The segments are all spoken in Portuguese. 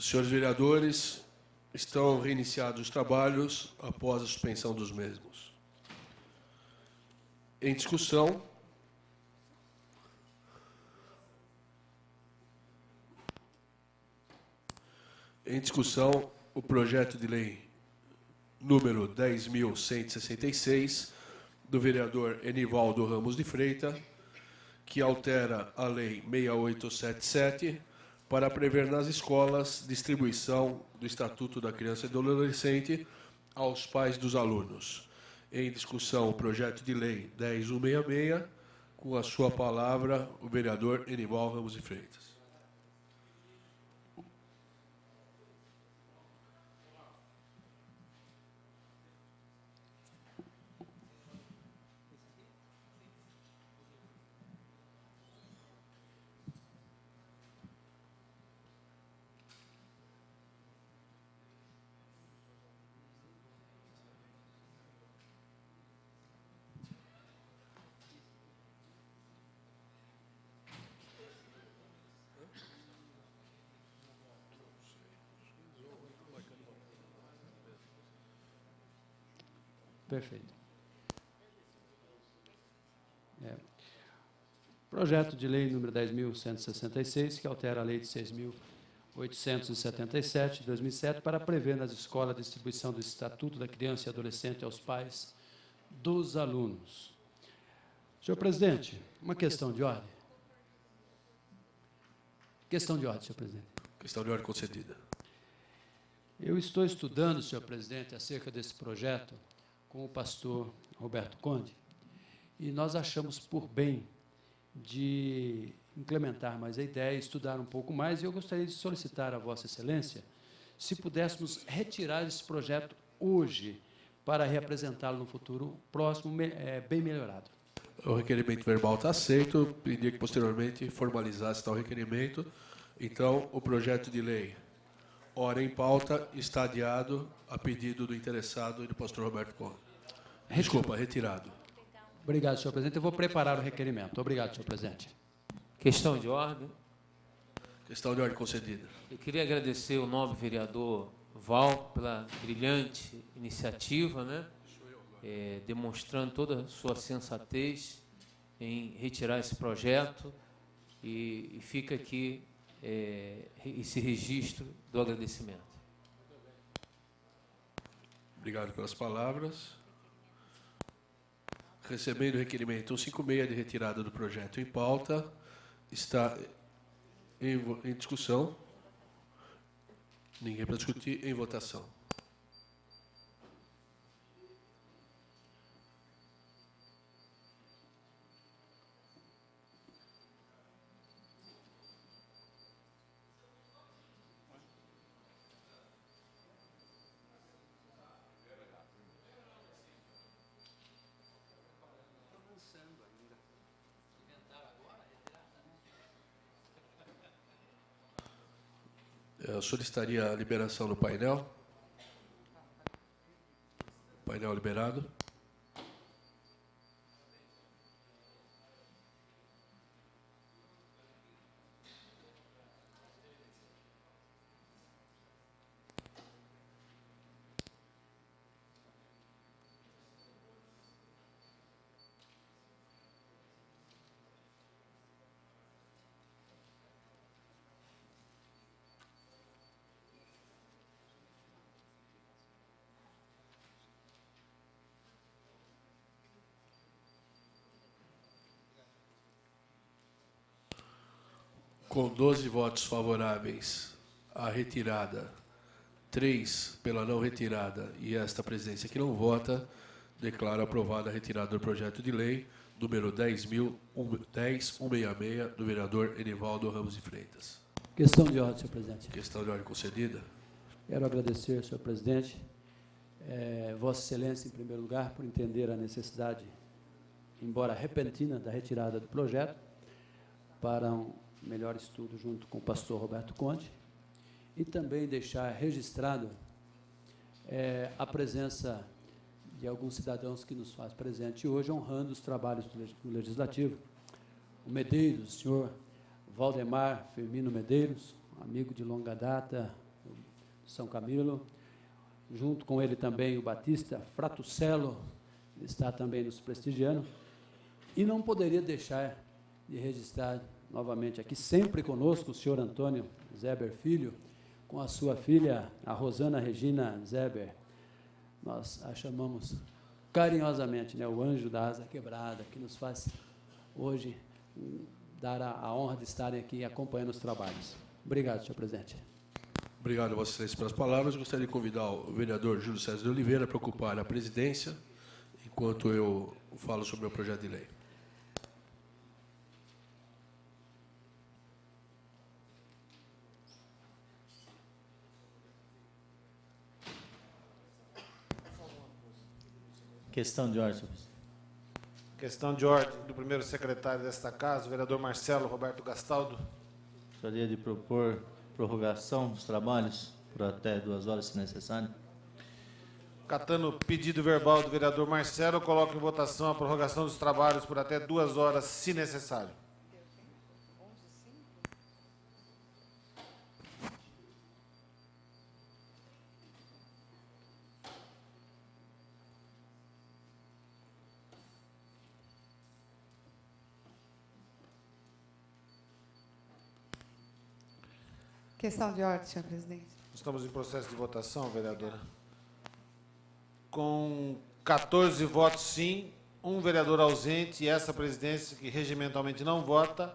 Senhores vereadores, estão reiniciados os trabalhos após a suspensão dos mesmos. Em discussão, o projeto de lei número 10.166, do vereador Enivaldo Ramos de Freitas, que altera a Lei 6877 para prever nas escolas distribuição do Estatuto da Criança e do Adolescente aos pais dos alunos. Em discussão, o projeto de lei 10.166, com a sua palavra, o vereador Enivaldo Ramos de Freitas. Perfeito. Projeto de lei número 10.166, que altera a lei de 6.877, de 2007, para prever nas escolas a distribuição do Estatuto da Criança e Adolescente aos pais dos alunos. Senhor presidente, uma questão de ordem. Questão de ordem, senhor presidente. Questão de ordem concedida. Eu estou estudando, senhor presidente, acerca desse projeto com o pastor Roberto Conde, e nós achamos por bem de implementar mais a ideia, estudar um pouco mais, e eu gostaria de solicitar a Vossa Excelência se pudéssemos retirar esse projeto hoje para reapresentá-lo no futuro próximo, bem melhorado. O requerimento verbal está aceito, pedir que posteriormente formalizasse tal requerimento. Então, o projeto de lei, ora em pauta, está adiado a pedido do interessado e do pastor Roberto Conde. Desculpa, retirado. Obrigado, senhor presidente. Eu vou preparar o requerimento. Obrigado, senhor presidente. Questão de ordem. Questão de ordem concedida. Eu queria agradecer o nobre vereador Val pela brilhante iniciativa, né? Demonstrando toda a sua sensatez em retirar esse projeto, e fica aqui esse registro do agradecimento. Obrigado pelas palavras. Recebendo o requerimento 156 de retirada do projeto em pauta, está em discussão. Ninguém para discutir. Em votação. Eu solicitaria a liberação no painel. Painel liberado. Com 12 votos favoráveis à retirada, 3 pela não retirada e esta presidência que não vota, declaro aprovada a retirada do projeto de lei número 10.166, do vereador Enivaldo Ramos de Freitas. Questão de ordem, senhor presidente. Questão de ordem concedida. Quero agradecer, senhor presidente, Vossa Excelência, em primeiro lugar, por entender a necessidade, embora repentina, da retirada do projeto para um melhor estudo junto com o pastor Roberto Conde, e também deixar registrado a presença de alguns cidadãos que nos faz presente hoje, honrando os trabalhos do Legislativo. O Medeiros, o senhor Valdemar Firmino Medeiros, amigo de longa data, São Camilo, junto com ele também o Batista Fratucello, está também nos prestigiando, e não poderia deixar de registrar novamente aqui, sempre conosco, o senhor Antônio Zeber Filho, com a sua filha, a Rosana Regina Zeber. Nós a chamamos carinhosamente, né, o anjo da asa quebrada, que nos faz hoje dar a honra de estarem aqui acompanhando os trabalhos. Obrigado, senhor presidente. Obrigado a vocês pelas palavras. Gostaria de convidar o vereador Júlio César de Oliveira para ocupar a presidência, enquanto eu falo sobre o projeto de lei. Questão de ordem, senhor presidente. Questão de ordem do primeiro secretário desta casa, o vereador Marcelo Roberto Gastaldo. Gostaria de propor prorrogação dos trabalhos por até 2 horas, se necessário. Catando o pedido verbal do vereador Marcelo, coloco em votação a prorrogação dos trabalhos por até 2 horas, se necessário. Questão de ordem, senhor presidente. Estamos em processo de votação, vereadora. Com 14 votos sim, 1 vereador ausente e essa presidência que regimentalmente não vota,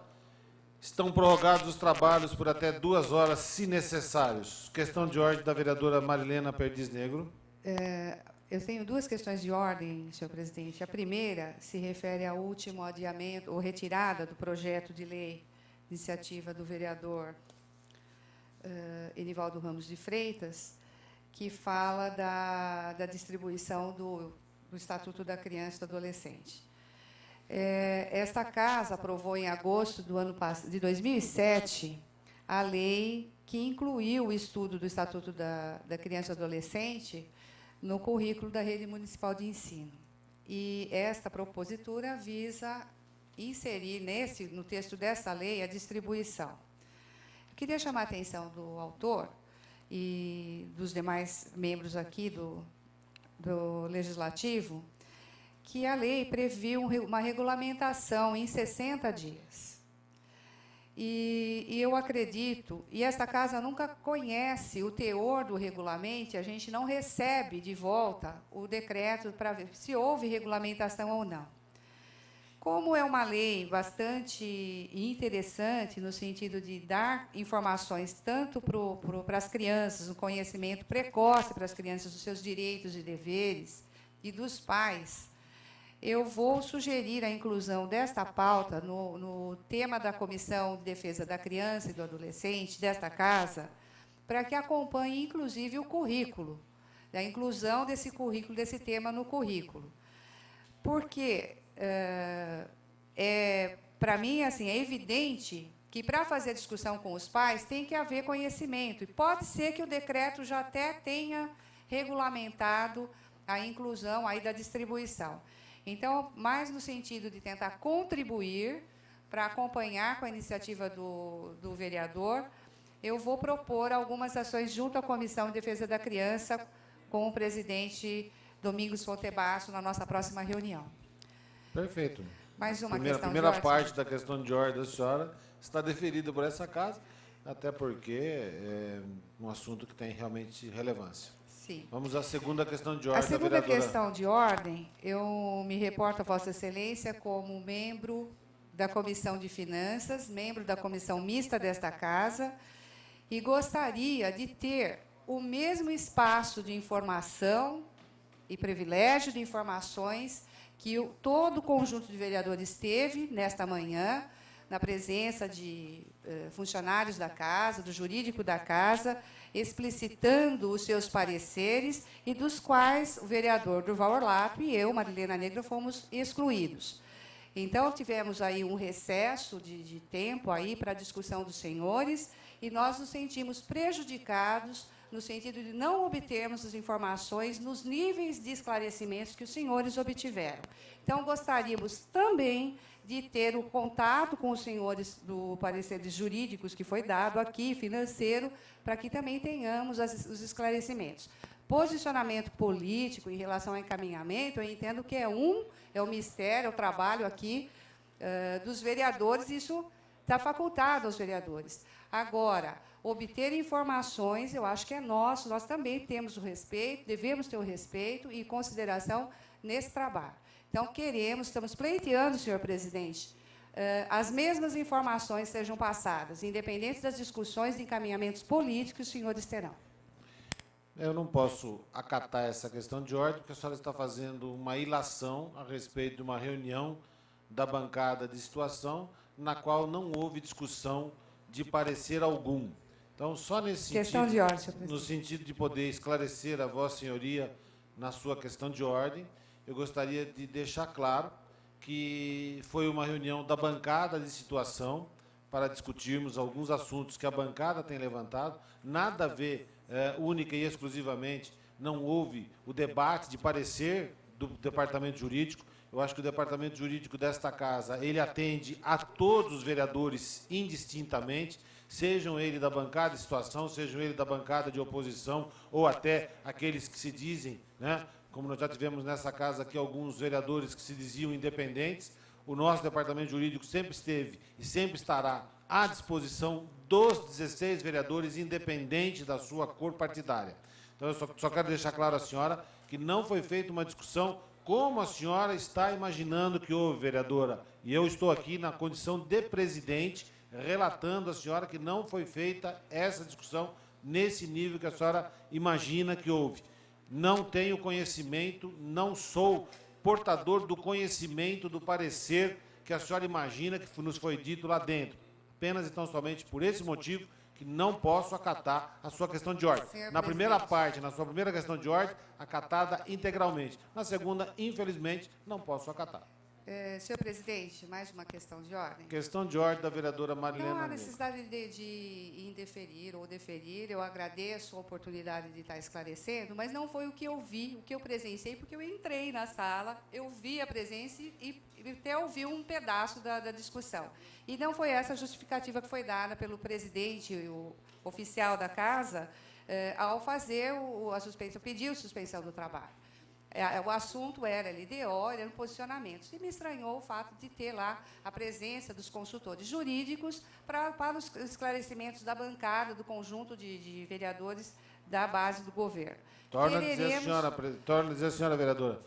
estão prorrogados os trabalhos por até 2 horas, se necessários. Questão de ordem da vereadora Marilena Perdiz Negro. Eu tenho 2 questões de ordem, senhor presidente. A primeira se refere ao último adiamento ou retirada do projeto de lei, iniciativa do vereador Enivaldo Ramos de Freitas, que fala da distribuição do Estatuto da Criança e do Adolescente. Esta casa aprovou em agosto de 2007 a lei que incluiu o estudo do Estatuto da Criança e do Adolescente no currículo da Rede Municipal de Ensino. E esta propositura visa inserir no texto dessa lei a distribuição. Queria chamar a atenção do autor e dos demais membros aqui do Legislativo que a lei previu uma regulamentação em 60 dias. E eu acredito, e esta casa nunca conhece o teor do regulamento, a gente não recebe de volta o decreto para ver se houve regulamentação ou não. Como é uma lei bastante interessante no sentido de dar informações tanto para as crianças, um conhecimento precoce para as crianças dos seus direitos e deveres, e dos pais, eu vou sugerir a inclusão desta pauta no tema da Comissão de Defesa da Criança e do Adolescente desta casa, para que acompanhe, inclusive, o currículo, a inclusão desse currículo, desse tema no currículo. Porque para mim, assim, é evidente que, para fazer a discussão com os pais, tem que haver conhecimento. E pode ser que o decreto já até tenha regulamentado a inclusão aí da distribuição. Então, mais no sentido de tentar contribuir para acompanhar com a iniciativa do vereador, eu vou propor algumas ações junto à Comissão de Defesa da Criança com o presidente Domingos Fontebasso na nossa próxima reunião. Perfeito. Mais uma questão de ordem. A primeira parte da questão de ordem da senhora está deferida por essa casa, até porque é um assunto que tem realmente relevância. Sim. Vamos à segunda questão de ordem da vereadora. A segunda questão de ordem, eu me reporto a Vossa Excelência como membro da Comissão de Finanças, membro da Comissão Mista desta casa, e gostaria de ter o mesmo espaço de informação e privilégio de informações que todo o conjunto de vereadores teve nesta manhã, na presença de funcionários da casa, do jurídico da casa, explicitando os seus pareceres e dos quais o vereador Durval Orlato e eu, Marilena Negro, fomos excluídos. Então, tivemos aí um recesso de tempo aí para a discussão dos senhores e nós nos sentimos prejudicados no sentido de não obtermos as informações nos níveis de esclarecimentos que os senhores obtiveram. Então, gostaríamos também de ter o contato com os senhores do pareceres jurídicos que foi dado aqui, financeiro, para que também tenhamos os esclarecimentos. Posicionamento político em relação ao encaminhamento, eu entendo que é o mistério, é o trabalho aqui dos vereadores, isso está facultado aos vereadores. Agora, obter informações, eu acho que é nosso, nós também temos o respeito, devemos ter o respeito e consideração nesse trabalho. Então, estamos pleiteando, senhor presidente, as mesmas informações sejam passadas, independente das discussões e encaminhamentos políticos que os senhores terão. Eu não posso acatar essa questão de ordem, porque a senhora está fazendo uma ilação a respeito de uma reunião da bancada de situação, na qual não houve discussão de parecer algum. Então, só nesse questão de ordem, senhor presidente. No sentido de poder esclarecer a Vossa Senhoria na sua questão de ordem, eu gostaria de deixar claro que foi uma reunião da bancada de situação para discutirmos alguns assuntos que a bancada tem levantado, nada a ver, única e exclusivamente, não houve o debate de parecer do Departamento Jurídico. Eu acho que o Departamento Jurídico desta Casa, ele atende a todos os vereadores indistintamente, sejam eles da bancada de situação, sejam eles da bancada de oposição, ou até aqueles que se dizem, né, como nós já tivemos nessa casa aqui alguns vereadores que se diziam independentes. O nosso Departamento Jurídico sempre esteve e sempre estará à disposição dos 16 vereadores, independente da sua cor partidária. Então, eu só quero deixar claro à senhora que não foi feita uma discussão como a senhora está imaginando que houve, vereadora. E eu estou aqui na condição de presidente, relatando à senhora que não foi feita essa discussão nesse nível que a senhora imagina que houve. Não tenho conhecimento, não sou portador do conhecimento, do parecer que a senhora imagina que nos foi dito lá dentro. Apenas, então, somente por esse motivo que não posso acatar a sua questão de ordem. Na primeira parte, na sua primeira questão de ordem, acatada integralmente. Na segunda, infelizmente, não posso acatar. Senhor presidente, mais uma questão de ordem. Questão de ordem da vereadora Marilena. Não há necessidade de indeferir ou deferir. Eu agradeço a oportunidade de estar esclarecendo, mas não foi o que eu vi, o que eu presenciei, porque eu entrei na sala, eu vi a presença e até ouvi um pedaço da discussão. E não foi essa a justificativa que foi dada pelo presidente, o oficial da casa, ao fazer a suspensão, pedir a suspensão do trabalho. O assunto era LDO, era posicionamento. E me estranhou o fato de ter lá a presença dos consultores jurídicos para os esclarecimentos da bancada, do conjunto de vereadores da base do governo. Torna a dizer, senhora vereadora,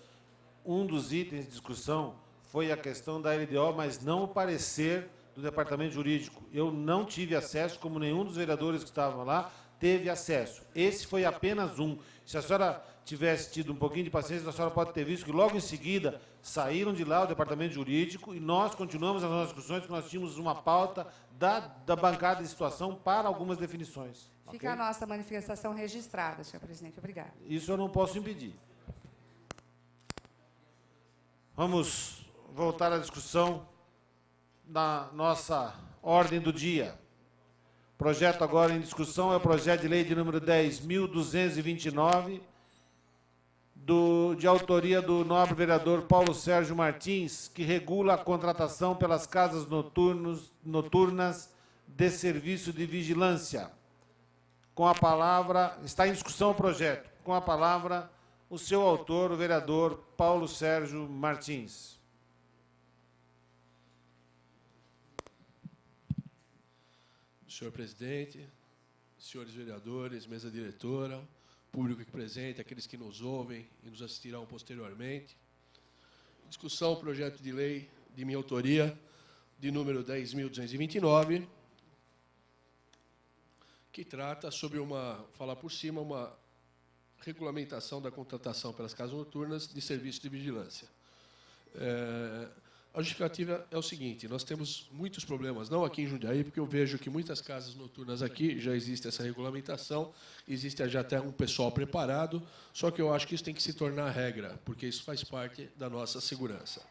um dos itens de discussão foi a questão da LDO, mas não o parecer do Departamento Jurídico. Eu não tive acesso, como nenhum dos vereadores que estavam lá teve acesso. Esse foi apenas um. Se a senhora tivesse tido um pouquinho de paciência, a senhora pode ter visto que logo em seguida saíram de lá o Departamento Jurídico e nós continuamos as nossas discussões, que nós tínhamos uma pauta da bancada de situação para algumas definições. Fica okay? A nossa manifestação registrada, senhor presidente. Obrigada. Isso eu não posso impedir. Vamos voltar à discussão da nossa ordem do dia. O projeto agora em discussão é o projeto de lei de número 10.229, de autoria do nobre vereador Paulo Sérgio Martins, que regula a contratação pelas casas noturnas de serviço de vigilância. Com a palavra, está em discussão o projeto. Com a palavra, o seu autor, o vereador Paulo Sérgio Martins. Senhor presidente, senhores vereadores, mesa diretora, público aqui presente, aqueles que nos ouvem e nos assistirão posteriormente. Discussão, projeto de lei de minha autoria, de número 10.229, que trata sobre falar por cima, uma regulamentação da contratação pelas casas noturnas de serviço de vigilância. A justificativa é o seguinte: nós temos muitos problemas, não aqui em Jundiaí, porque eu vejo que muitas casas noturnas aqui já existe essa regulamentação, existe já até um pessoal preparado, só que eu acho que isso tem que se tornar regra, porque isso faz parte da nossa segurança.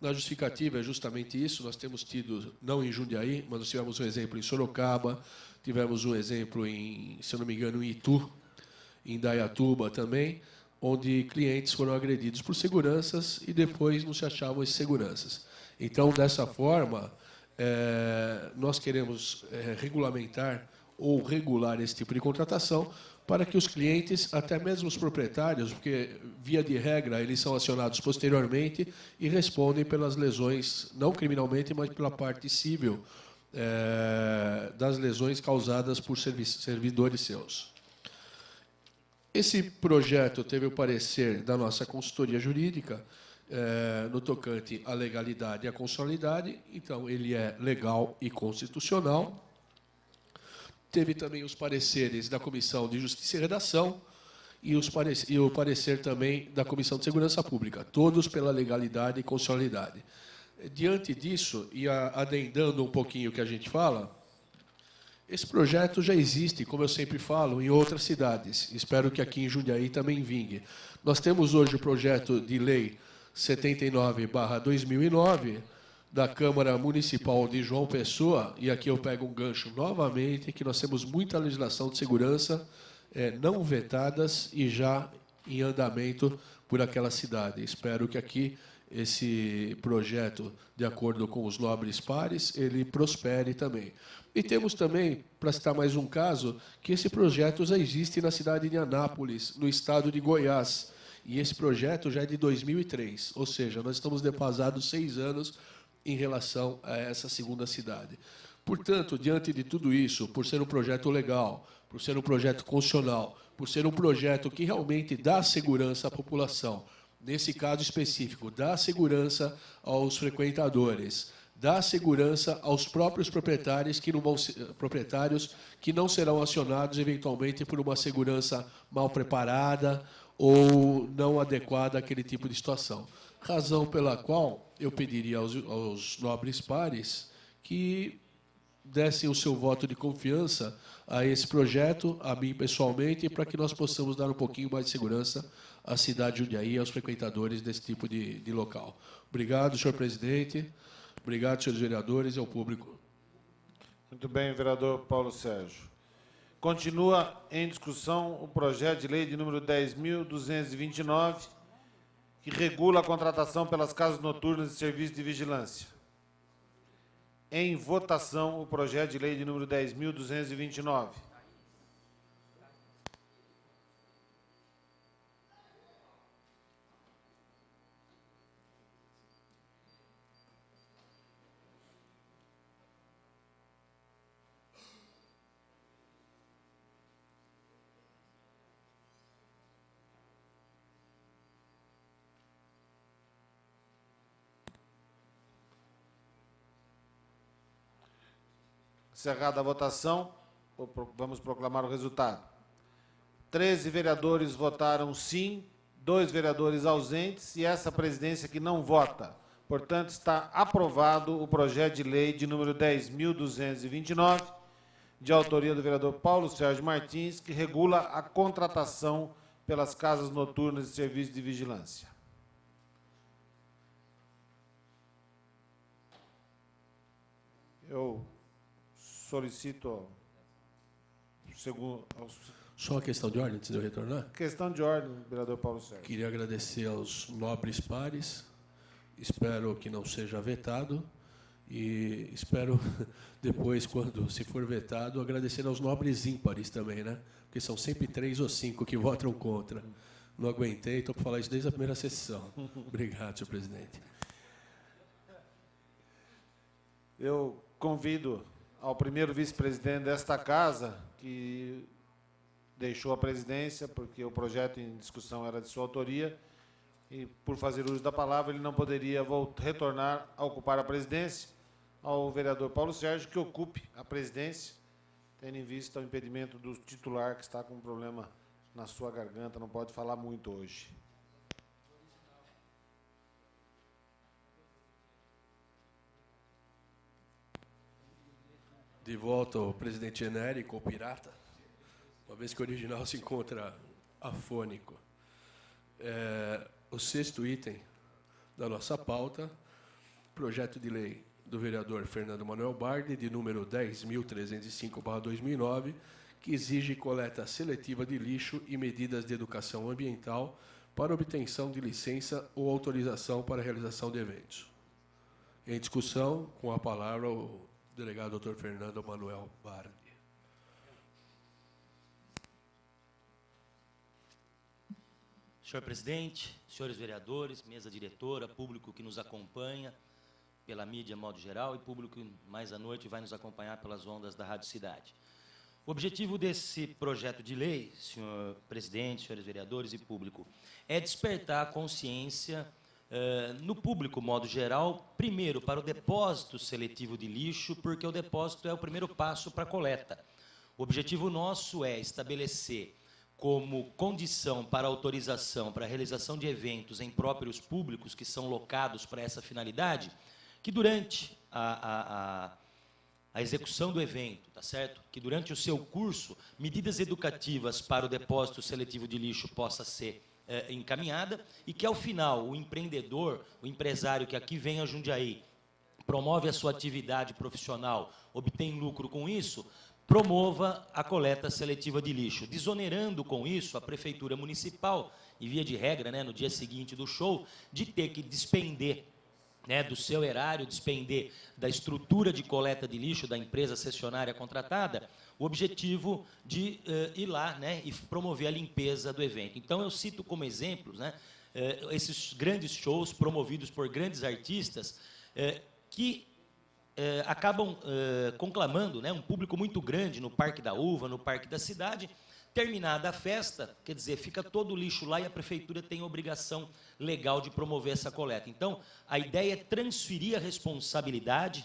Na justificativa é justamente isso. Nós temos tido, não em Jundiaí, mas nós tivemos um exemplo em Sorocaba, tivemos um exemplo em, se eu não me engano, em Itu, em Indaiatuba também, onde clientes foram agredidos por seguranças e depois não se achavam esses seguranças. Então, dessa forma, nós queremos regulamentar ou regular esse tipo de contratação para que os clientes, até mesmo os proprietários, porque, via de regra, eles são acionados posteriormente e respondem pelas lesões, não criminalmente, mas pela parte civil, das lesões causadas por servidores seus. Esse projeto teve o parecer da nossa consultoria jurídica no tocante à legalidade e à constitucionalidade, então ele é legal e constitucional. Teve também os pareceres da Comissão de Justiça e Redação e o parecer também da Comissão de Segurança Pública, todos pela legalidade e constitucionalidade. Diante disso, e adendando um pouquinho o que a gente fala, esse projeto já existe, como eu sempre falo, em outras cidades. Espero que aqui em Jundiaí também vingue. Nós temos hoje o projeto de lei 79/2009, da Câmara Municipal de João Pessoa, e aqui eu pego um gancho novamente, que nós temos muita legislação de segurança não vetadas e já em andamento por aquela cidade. Espero que aqui esse projeto, de acordo com os nobres pares, ele prospere também. E temos também, para citar mais um caso, que esse projeto já existe na cidade de Anápolis, no estado de Goiás, e esse projeto já é de 2003, ou seja, nós estamos defasados 6 anos em relação a essa segunda cidade. Portanto, diante de tudo isso, por ser um projeto legal, por ser um projeto constitucional, por ser um projeto que realmente dá segurança à população, nesse caso específico, dá segurança aos frequentadores, dá segurança aos próprios proprietários que não serão acionados eventualmente por uma segurança mal preparada ou não adequada àquele tipo de situação. Razão pela qual eu pediria aos nobres pares que dessem o seu voto de confiança a esse projeto, a mim pessoalmente, para que nós possamos dar um pouquinho mais de segurança à cidade de Jundiaí e aos frequentadores desse tipo de local. Obrigado, senhor presidente. Obrigado, senhores vereadores e ao público. Muito bem, vereador Paulo Sérgio. Continua em discussão o projeto de lei de número 10.229, que regula a contratação pelas casas noturnas de serviço de vigilância. Em votação, o projeto de lei de número 10.229. Encerrada a votação, vamos proclamar o resultado. 13 vereadores votaram sim, 2 vereadores ausentes e essa presidência que não vota. Portanto, está aprovado o projeto de lei de número 10.229, de autoria do vereador Paulo Sérgio Martins, que regula a contratação pelas casas noturnas de serviço de vigilância. Eu solicito Só uma questão de ordem, antes de eu retornar. Questão de ordem, vereador Paulo Sérgio. Queria agradecer aos nobres pares, espero que não seja vetado, e espero depois, quando se for vetado, agradecer aos nobres ímpares também, né? Porque são sempre 3 ou 5 que votam contra. Não aguentei, estou para falar isso desde a primeira sessão. Obrigado, senhor presidente. Eu convido ao primeiro vice-presidente desta casa, que deixou a presidência, porque o projeto em discussão era de sua autoria, e, por fazer uso da palavra, ele não poderia retornar a ocupar a presidência, ao vereador Paulo Sérgio, que ocupe a presidência, tendo em vista o impedimento do titular, que está com um problema na sua garganta, não pode falar muito hoje. De volta ao presidente genérico, ou pirata, uma vez que o original se encontra afônico. O 6º item da nossa pauta, projeto de lei do vereador Fernando Manuel Bardi, de número 10.305/2009, que exige coleta seletiva de lixo e medidas de educação ambiental para obtenção de licença ou autorização para a realização de eventos. Em discussão, com a palavra, o delegado Dr. Fernando Manuel Bardi. Senhor presidente, senhores vereadores, mesa diretora, público que nos acompanha pela mídia, modo geral, e público que mais à noite vai nos acompanhar pelas ondas da Rádio Cidade. O objetivo desse projeto de lei, senhor presidente, senhores vereadores e público, é despertar a consciência no público, modo geral, primeiro para o depósito seletivo de lixo, porque o depósito é o primeiro passo para a coleta. O objetivo nosso é estabelecer como condição para autorização para a realização de eventos em próprios públicos que são locados para essa finalidade, que durante a execução do evento, tá certo? Que durante o seu curso, medidas educativas para o depósito seletivo de lixo possa ser encaminhada e que, ao final, o empreendedor, o empresário que aqui vem a Jundiaí, promove a sua atividade profissional, obtém lucro com isso, promova a coleta seletiva de lixo, desonerando com isso a Prefeitura Municipal, e via de regra, né, no dia seguinte do show, de ter que despender, né, do seu erário, despender da estrutura de coleta de lixo da empresa cessionária contratada, o objetivo de ir lá, né, e promover a limpeza do evento. Então, eu cito como exemplos, né, esses grandes shows promovidos por grandes artistas que acabam conclamando, né, um público muito grande no Parque da Uva, no Parque da Cidade. Terminada a festa, quer dizer, fica todo o lixo lá e a Prefeitura tem a obrigação legal de promover essa coleta. Então, a ideia é transferir a responsabilidade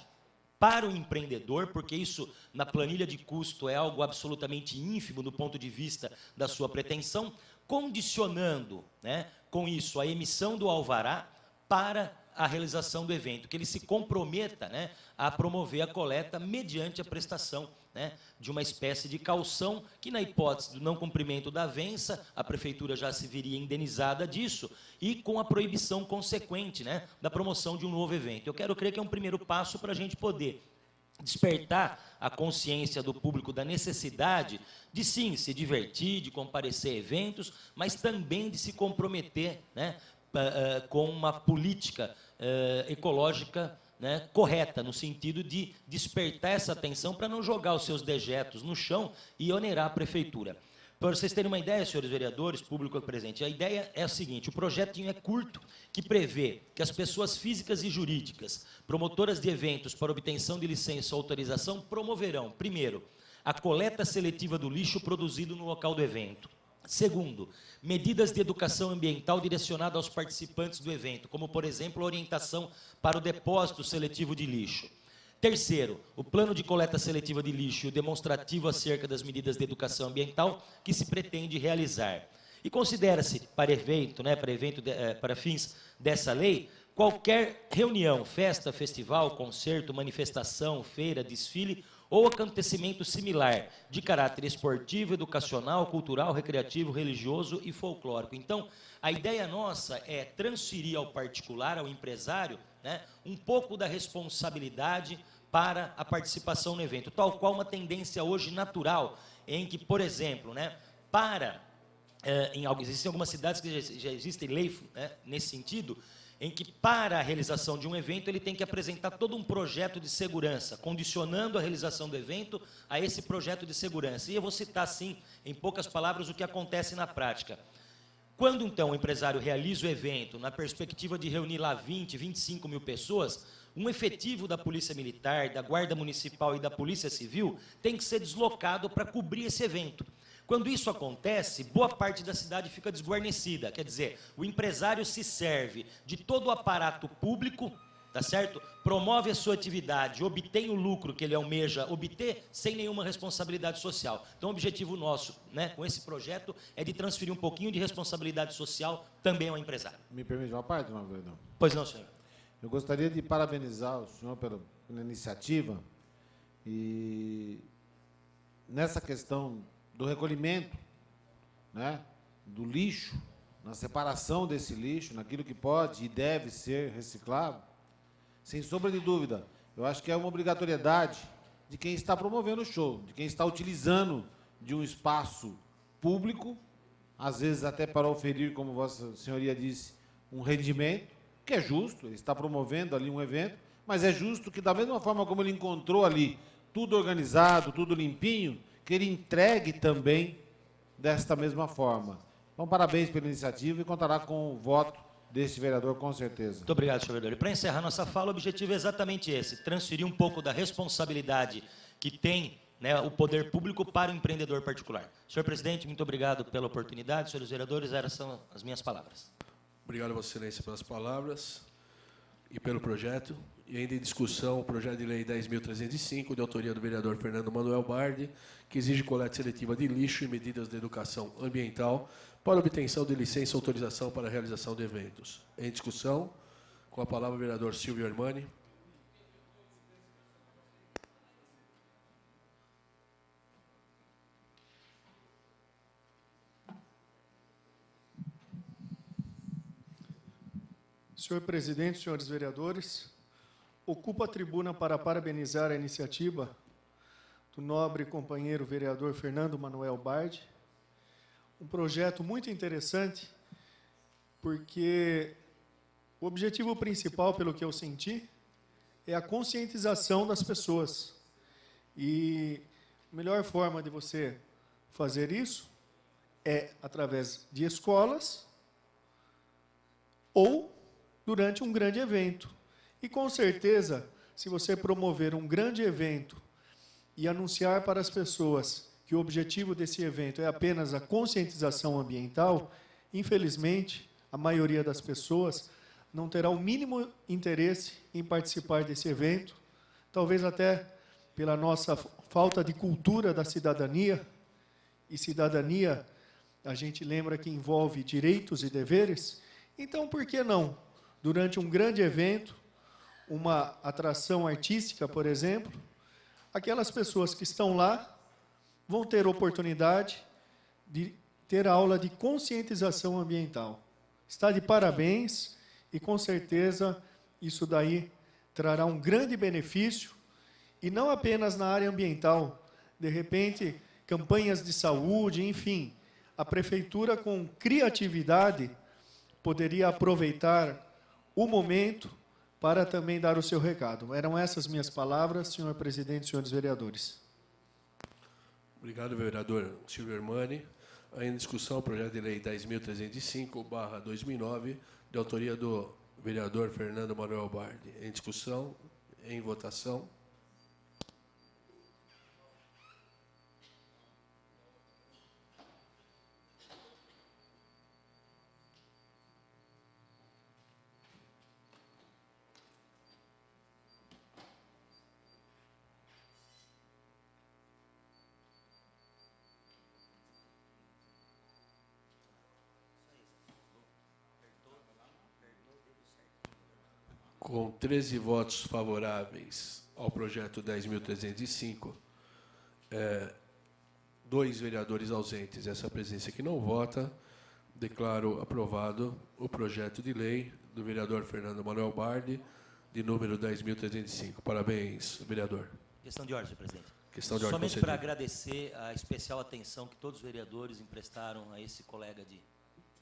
para o empreendedor, porque isso, na planilha de custo, é algo absolutamente ínfimo do ponto de vista da sua pretensão, condicionando, né, com isso, a emissão do alvará para a realização do evento, que ele se comprometa, né, a promover a coleta mediante a prestação, né, de uma espécie de caução, que na hipótese do não cumprimento da avença, a Prefeitura já se viria indenizada disso, e com a proibição consequente, né, da promoção de um novo evento. Eu quero crer que é um primeiro passo para a gente poder despertar a consciência do público da necessidade de, sim, se divertir, de comparecer a eventos, mas também de se comprometer, né, com uma política ecológica, né, correta, no sentido de despertar essa atenção para não jogar os seus dejetos no chão e onerar a Prefeitura. Para vocês terem uma ideia, senhores vereadores, público presente, a ideia é a seguinte: o projetinho é curto, que prevê que as pessoas físicas e jurídicas, promotoras de eventos para obtenção de licença ou autorização, promoverão, primeiro, a coleta seletiva do lixo produzido no local do evento. Segundo, medidas de educação ambiental direcionadas aos participantes do evento, como, por exemplo, a orientação para o depósito seletivo de lixo. Terceiro, o plano de coleta seletiva de lixo e o demonstrativo acerca das medidas de educação ambiental que se pretende realizar. E considera-se, para evento, né, para fins dessa lei, qualquer reunião, festa, festival, concerto, manifestação, feira, desfile ou acontecimento similar de caráter esportivo, educacional, cultural, recreativo, religioso e folclórico. Então, a ideia nossa é transferir ao particular, ao empresário, né, um pouco da responsabilidade para a participação no evento, tal qual uma tendência hoje natural, em que, por exemplo, né, existem algumas cidades que já existem leis, né, nesse sentido, em que, para a realização de um evento, ele tem que apresentar todo um projeto de segurança, condicionando a realização do evento a esse projeto de segurança. E eu vou citar, assim, em poucas palavras, o que acontece na prática. Quando, então, o empresário realiza o evento, na perspectiva de reunir lá 20, 25 mil pessoas, um efetivo da Polícia Militar, da Guarda Municipal e da Polícia Civil tem que ser deslocado para cobrir esse evento. Quando isso acontece, boa parte da cidade fica desguarnecida, quer dizer, o empresário se serve de todo o aparato público, tá certo? Promove a sua atividade, obtém o lucro que ele almeja obter sem nenhuma responsabilidade social. Então, o objetivo nosso, né, com esse projeto é de transferir um pouquinho de responsabilidade social também ao empresário. Me permite uma parte, não, vereador? Pois não, senhor. Eu gostaria de parabenizar o senhor pela iniciativa e nessa questão do recolhimento, né, do lixo, na separação desse lixo, naquilo que pode e deve ser reciclado, sem sombra de dúvida, eu acho que é uma obrigatoriedade de quem está promovendo o show, de quem está utilizando de um espaço público, às vezes até para oferir, como Vossa Senhoria disse, um rendimento, que é justo, ele está promovendo ali um evento, mas é justo que, da mesma forma como ele encontrou ali tudo organizado, tudo limpinho, que ele entregue também desta mesma forma. Então, parabéns pela iniciativa e contará com o voto deste vereador, com certeza. Muito obrigado, senhor vereador. E para encerrar nossa fala, o objetivo é exatamente esse, transferir um pouco da responsabilidade que tem, né, o poder público para o empreendedor particular. Senhor presidente, muito obrigado pela oportunidade. Senhores vereadores, essas são as minhas palavras. Obrigado, Vossa Excelência, pelas palavras e pelo projeto. E ainda em discussão, o projeto de lei 10.305, de autoria do vereador Fernando Manuel Bardi, que exige coleta seletiva de lixo e medidas de educação ambiental para obtenção de licença e autorização para a realização de eventos. Em discussão, com a palavra o vereador Silvio Armani. Senhor presidente, senhores vereadores, ocupo a tribuna para parabenizar a iniciativa do nobre companheiro vereador Fernando Manuel Bardi. Um projeto muito interessante, porque o objetivo principal, pelo que eu senti, é a conscientização das pessoas. E a melhor forma de você fazer isso é através de escolas ou durante um grande evento. E, com certeza, se você promover um grande evento e anunciar para as pessoas que o objetivo desse evento é apenas a conscientização ambiental, infelizmente, a maioria das pessoas não terá o mínimo interesse em participar desse evento, talvez até pela nossa falta de cultura da cidadania, e cidadania, a gente lembra que envolve direitos e deveres. Então, por que não? Durante um grande evento, uma atração artística, por exemplo, aquelas pessoas que estão lá vão ter oportunidade de ter aula de conscientização ambiental. Está de parabéns e, com certeza, isso daí trará um grande benefício, e não apenas na área ambiental, de repente, campanhas de saúde, enfim, a prefeitura, com criatividade, poderia aproveitar o momento para também dar o seu recado. Eram essas minhas palavras, senhor presidente e senhores vereadores. Obrigado, vereador Silvio Armani. Ainda em discussão, o projeto de lei 10.305/2009, de autoria do vereador Fernando Manuel Bardi. Em discussão, em votação. Com 13 votos favoráveis ao projeto 10.305, 2 vereadores ausentes, essa presença que não vota, declaro aprovado o projeto de lei do vereador Fernando Manuel Bardi, de número 10.305. Parabéns, vereador. Questão de ordem, senhor presidente. Questão de ordem somente concedida. para agradecer a especial atenção que todos os vereadores emprestaram a esse colega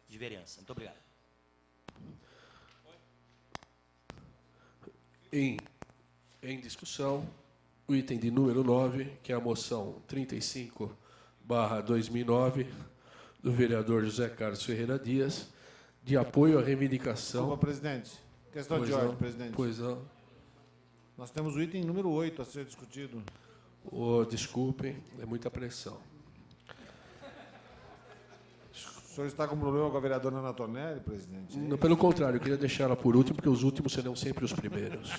de vereança. Muito obrigado. Em discussão, o item de número 9, que é a moção 35/2009, do vereador José Carlos Ferreira Dias, de apoio à reivindicação... Desculpa, presidente. Questão de ordem, presidente. Pois não. Nós temos o item número 8 a ser discutido. Desculpem, é muita pressão. O senhor está com problema com a vereadora Ana Tonelli, presidente? Não, pelo contrário, eu queria deixar ela por último, porque os últimos serão sempre os primeiros.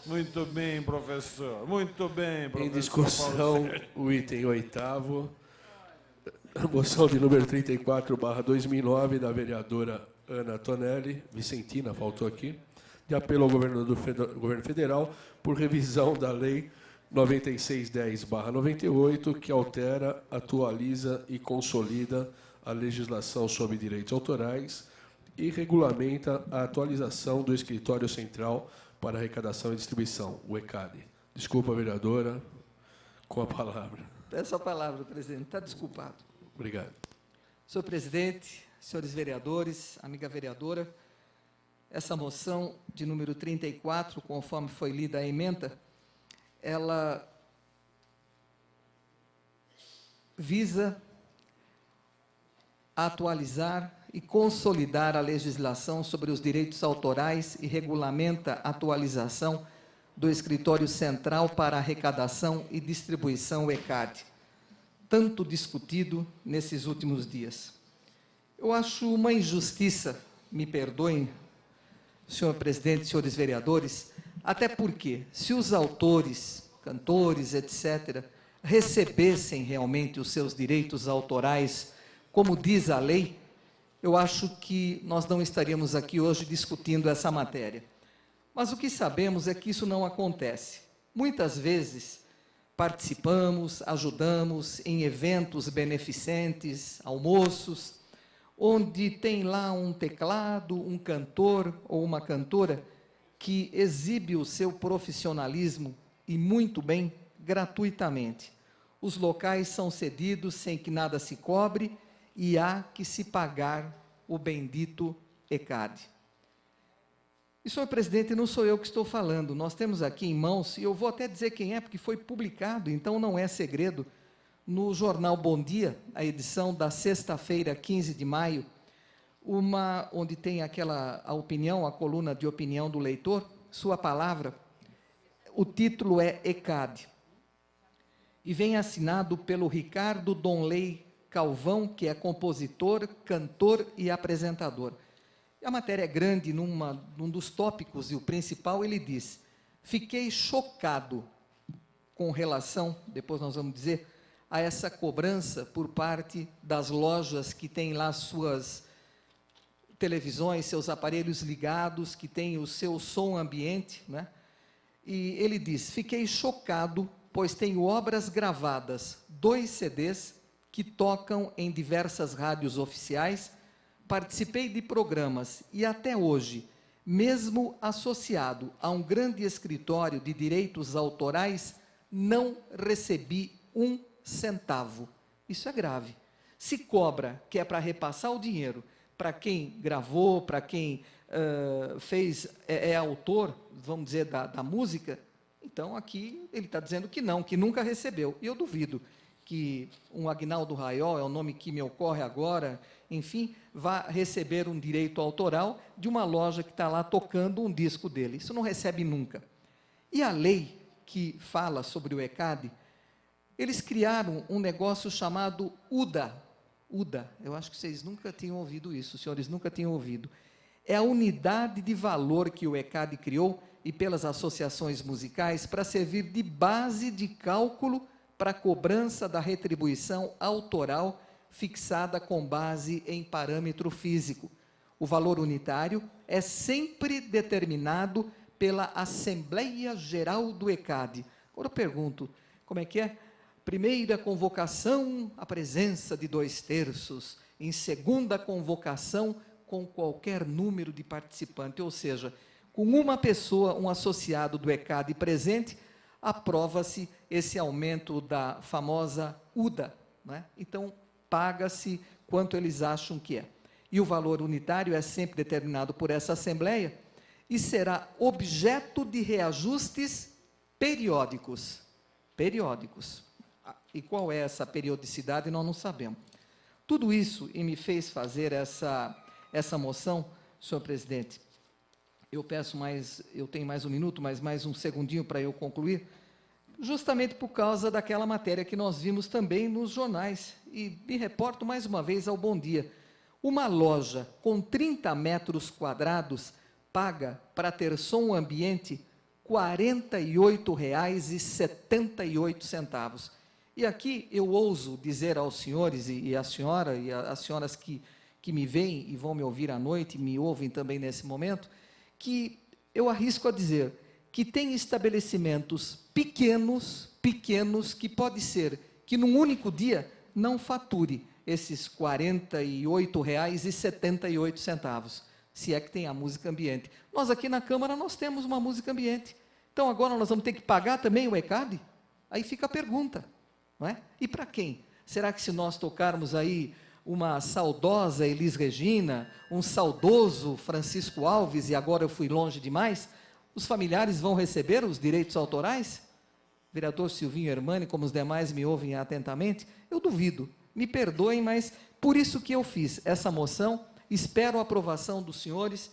Muito bem, professor. Muito bem, professor. Em discussão, o item 8º, a moção de número 34/2009, da vereadora Ana Tonelli, Vicentina, faltou aqui, de apelo ao governo federal por revisão da lei 9610/98, que altera, atualiza e consolida a legislação sobre direitos autorais e regulamenta a atualização do Escritório Central para Arrecadação e Distribuição, o ECAD. Desculpa, vereadora, com a palavra. Peço a palavra, presidente. Está desculpado. Obrigado. Senhor presidente, senhores vereadores, amiga vereadora, essa moção de número 34, conforme foi lida a emenda, ela visa atualizar e consolidar a legislação sobre os direitos autorais e regulamenta a atualização do Escritório Central para Arrecadação e Distribuição, o ECAD, tanto discutido nesses últimos dias. Eu acho uma injustiça, me perdoem, senhor presidente, senhores vereadores, até porque, se os autores, cantores, etc., recebessem realmente os seus direitos autorais, como diz a lei, eu acho que nós não estaríamos aqui hoje discutindo essa matéria. Mas o que sabemos é que isso não acontece. Muitas vezes participamos, ajudamos em eventos beneficentes, almoços, onde tem lá um teclado, um cantor ou uma cantora que exibe o seu profissionalismo e muito bem, gratuitamente. Os locais são cedidos sem que nada se cobre e há que se pagar o bendito ECAD. E, senhor presidente, não sou eu que estou falando, nós temos aqui em mãos, e eu vou até dizer quem é, porque foi publicado, então não é segredo, no jornal Bom Dia, a edição da sexta-feira, 15 de maio, onde tem a opinião, a coluna de opinião do leitor, sua palavra, o título é ECAD, e vem assinado pelo Ricardo Donley Calvão, que é compositor, cantor e apresentador. A matéria é grande, num dos tópicos, e o principal, ele diz: fiquei chocado com relação, depois nós vamos dizer, a essa cobrança por parte das lojas que têm lá suas televisões, seus aparelhos ligados, que têm o seu som ambiente, né? E ele diz: fiquei chocado, pois tenho obras gravadas, 2 CDs, que tocam em diversas rádios oficiais, participei de programas e até hoje, mesmo associado a um grande escritório de direitos autorais, não recebi 1 centavo. Isso é grave. Se cobra que é para repassar o dinheiro para quem gravou, para quem fez, é autor, vamos dizer, da música, então aqui ele está dizendo que não, que nunca recebeu. E eu duvido que um Agnaldo Raiol, é o nome que me ocorre agora, enfim, vá receber um direito autoral de uma loja que está lá tocando um disco dele. Isso não recebe nunca. E a lei que fala sobre o ECAD, eles criaram um negócio chamado UDA. UDA, eu acho que vocês nunca tinham ouvido isso, os senhores nunca tinham ouvido. É a unidade de valor que o ECAD criou, e pelas associações musicais, para servir de base de cálculo para a cobrança da retribuição autoral fixada com base em parâmetro físico. O valor unitário é sempre determinado pela Assembleia Geral do ECAD. Agora eu pergunto, como é que é? Primeira convocação, a presença de 2/3. Em segunda convocação, com qualquer número de participantes. Ou seja, com uma pessoa, um associado do ECAD presente, aprova-se esse aumento da famosa UDA, né? Então, paga-se quanto eles acham que é. E o valor unitário é sempre determinado por essa Assembleia e será objeto de reajustes periódicos. Periódicos. E qual é essa periodicidade, nós não sabemos. Tudo isso e me fez fazer essa moção, senhor presidente. Eu peço eu tenho mais um minuto, mas mais um segundinho para eu concluir, justamente por causa daquela matéria que nós vimos também nos jornais, e me reporto mais uma vez ao Bom Dia. Uma loja com 30 metros quadrados paga, para ter som ambiente, R$ 48,78. E aqui eu ouso dizer aos senhores e à senhora, e às senhoras que me veem e vão me ouvir à noite, me ouvem também nesse momento, que eu arrisco a dizer que tem estabelecimentos pequenos, que pode ser que num único dia não fature esses R$ 48,78, se é que tem a música ambiente. Nós aqui na Câmara, nós temos uma música ambiente. Então agora nós vamos ter que pagar também o ECAD? Aí fica a pergunta, não é? E para quem? Será que se nós tocarmos aí uma saudosa Elis Regina, um saudoso Francisco Alves, e agora eu fui longe demais, os familiares vão receber os direitos autorais? Vereador Silvinho Hermani, como os demais me ouvem atentamente, eu duvido, me perdoem, mas por isso que eu fiz essa moção, espero a aprovação dos senhores,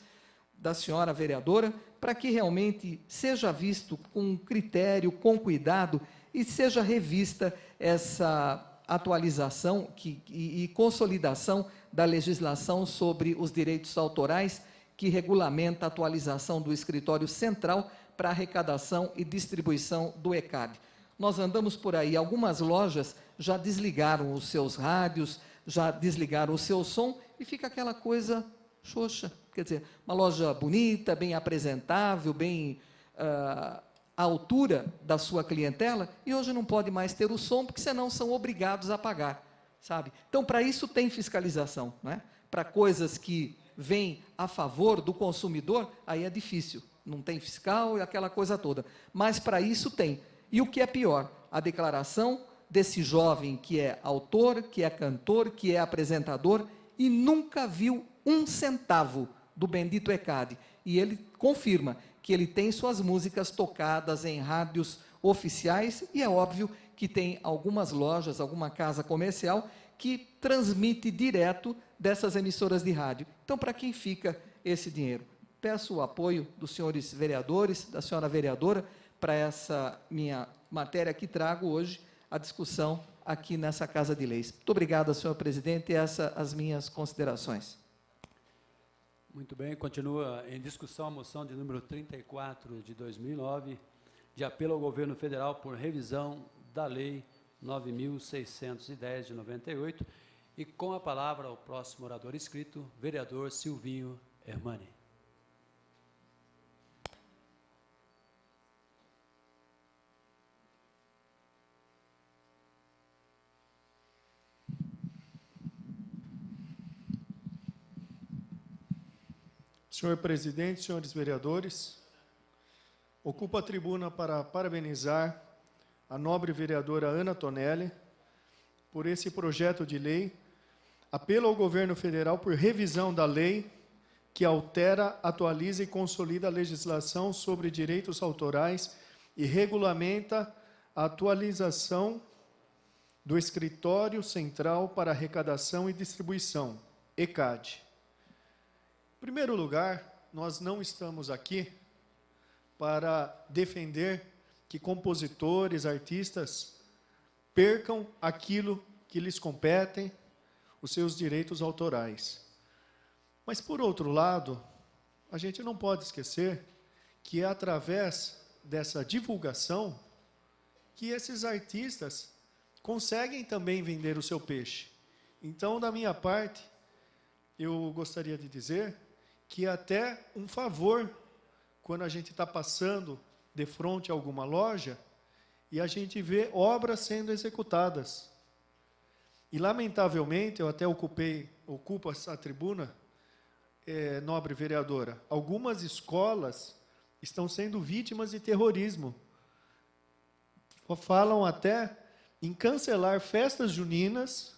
da senhora vereadora, para que realmente seja visto com critério, com cuidado, e seja revista essa atualização e consolidação da legislação sobre os direitos autorais, que regulamenta a atualização do escritório central para arrecadação e distribuição do ECAD. Nós andamos por aí, algumas lojas já desligaram os seus rádios, já desligaram o seu som, e fica aquela coisa xoxa, quer dizer, uma loja bonita, bem apresentável, bem à altura da sua clientela, e hoje não pode mais ter o som, porque senão são obrigados a pagar, sabe? Então, para isso tem fiscalização, né? Para coisas que vêm a favor do consumidor, aí é difícil, não tem fiscal e aquela coisa toda, mas para isso tem. E o que é pior, a declaração desse jovem que é autor, que é cantor, que é apresentador, e nunca viu um centavo do bendito ECAD, e ele confirma que ele tem suas músicas tocadas em rádios oficiais, e é óbvio que tem algumas lojas, alguma casa comercial, que transmite direto dessas emissoras de rádio. Então, para quem fica esse dinheiro? Peço o apoio dos senhores vereadores, da senhora vereadora, para essa minha matéria que trago hoje, a discussão aqui nessa Casa de Leis. Muito obrigado, senhor presidente, e essas as minhas considerações. Muito bem, continua em discussão a moção de número 34 de 2009, de apelo ao governo federal por revisão da lei 9.610 de 98, e com a palavra o próximo orador inscrito, vereador Silvinho Hermani. Senhor presidente, senhores vereadores, ocupo a tribuna para parabenizar a nobre vereadora Ana Tonelli por esse projeto de lei, apelo ao governo federal por revisão da lei que altera, atualiza e consolida a legislação sobre direitos autorais e regulamenta a atualização do Escritório Central para Arrecadação e Distribuição, ECAD. Em primeiro lugar, nós não estamos aqui para defender que compositores, artistas percam aquilo que lhes competem, os seus direitos autorais. Mas, por outro lado, a gente não pode esquecer que é através dessa divulgação que esses artistas conseguem também vender o seu peixe. Então, da minha parte, eu gostaria de dizer que é até um favor quando a gente está passando de frente a alguma loja e a gente vê obras sendo executadas. E, lamentavelmente, eu até ocupo essa tribuna, nobre vereadora, algumas escolas estão sendo vítimas de terrorismo. Falam até em cancelar festas juninas,